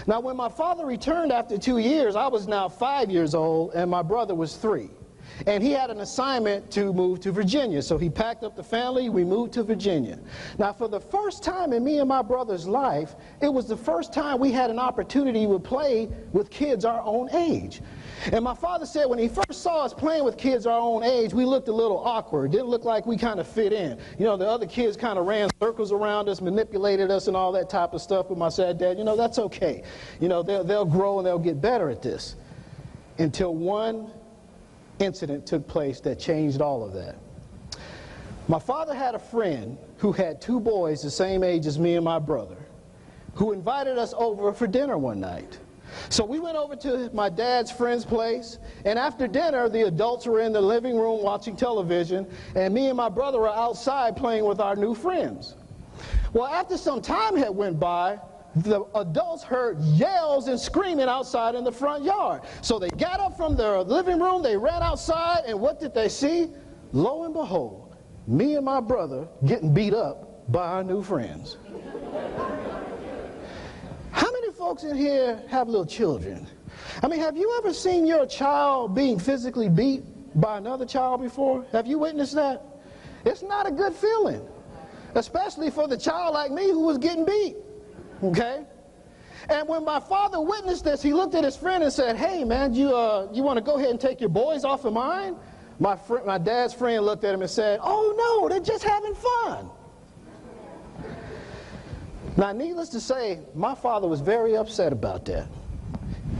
Now, when my father returned after 2 years, I was now 5 years old, and my brother was 3. And he had an assignment to move to Virginia. So he packed up the family, we moved to Virginia. Now, for the first time in me and my brother's life, it was the first time we had an opportunity to play with kids our own age. And my father said when he first saw us playing with kids our own age, we looked a little awkward. Didn't look like we kind of fit in. You know, the other kids kind of ran circles around us, manipulated us and all that type of stuff. But I said, Dad, you know, that's okay. You know, they'll grow and they'll get better at this. Until one incident took place that changed all of that. My father had a friend who had 2 boys the same age as me and my brother, who invited us over for dinner one night. So we went over to my dad's friend's place, and after dinner, the adults were in the living room watching television, and me and my brother were outside playing with our new friends. Well, after some time had went by, the adults heard yells and screaming outside in the front yard. So they got up from their living room, they ran outside, and what did they see? Lo and behold, me and my brother getting beat up by our new friends. How many folks in here have little children? I mean, have you ever seen your child being physically beat by another child before? Have you witnessed that? It's not a good feeling, especially for the child like me who was getting beat. Okay? And when my father witnessed this, he looked at his friend and said, hey, man, you want to go ahead and take your boys off of mine? My dad's friend looked at him and said, oh, no, they're just having fun. Now, needless to say, my father was very upset about that.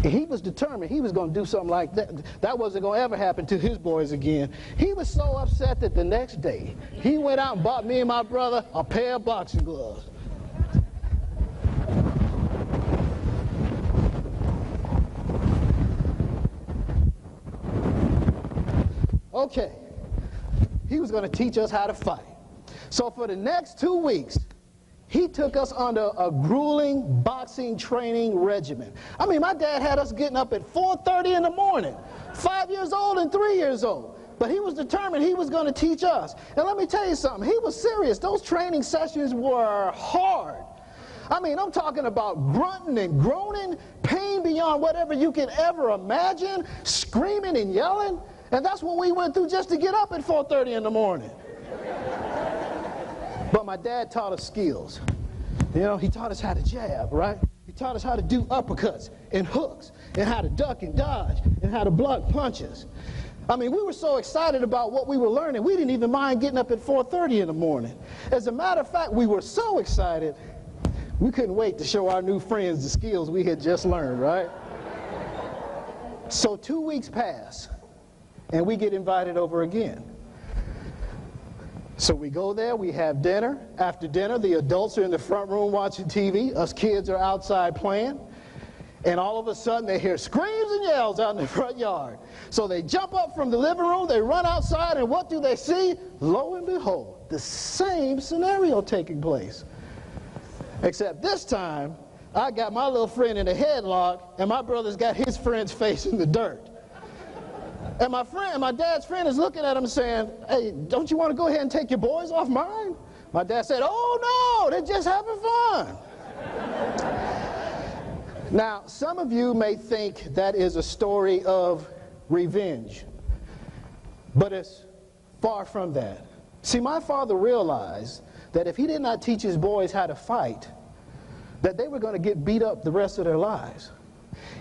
He was determined he was going to do something like that. That wasn't going to ever happen to his boys again. He was so upset that the next day, he went out and bought me and my brother a pair of boxing gloves. Okay, he was going to teach us how to fight. So for the next 2 weeks, he took us under a grueling boxing training regimen. I mean, my dad had us getting up at 4:30 in the morning, 5 years old and 3 years old. But he was determined he was going to teach us. And let me tell you something, he was serious. Those training sessions were hard. I mean, I'm talking about grunting and groaning, pain beyond whatever you can ever imagine, screaming and yelling. And that's what we went through just to get up at 4:30 in the morning. But my dad taught us skills. You know, he taught us how to jab, right? He taught us how to do uppercuts and hooks and how to duck and dodge and how to block punches. I mean, we were so excited about what we were learning, we didn't even mind getting up at 4:30 in the morning. As a matter of fact, we were so excited, we couldn't wait to show our new friends the skills we had just learned, right? So 2 weeks pass, and we get invited over again. So we go there, we have dinner. After dinner, the adults are in the front room watching TV. Us kids are outside playing. And all of a sudden, they hear screams and yells out in the front yard. So they jump up from the living room, they run outside, and what do they see? Lo and behold, the same scenario taking place. Except this time, I got my little friend in a headlock, and my brother's got his friend's face in the dirt. And my dad's friend is looking at him saying, hey, don't you want to go ahead and take your boys off mine? My dad said, oh, no, they're just having fun. Now, some of you may think that is a story of revenge, but it's far from that. See, my father realized that if he did not teach his boys how to fight, that they were going to get beat up the rest of their lives.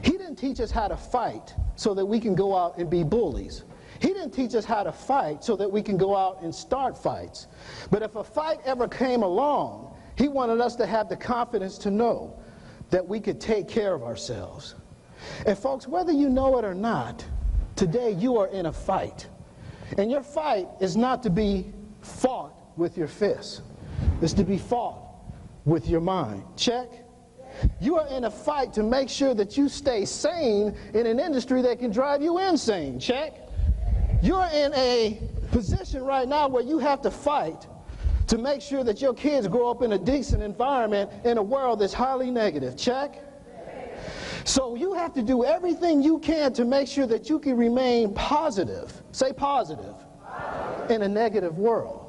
He didn't teach us how to fight so that we can go out and be bullies. He didn't teach us how to fight so that we can go out and start fights. But if a fight ever came along, he wanted us to have the confidence to know that we could take care of ourselves. And folks, whether you know it or not, today you are in a fight. And your fight is not to be fought with your fists. It's to be fought with your mind. Check? You are in a fight to make sure that you stay sane in an industry that can drive you insane. Check? You're in a position right now where you have to fight to make sure that your kids grow up in a decent environment in a world that's highly negative. Check? So you have to do everything you can to make sure that you can remain positive. Say positive. In a negative world.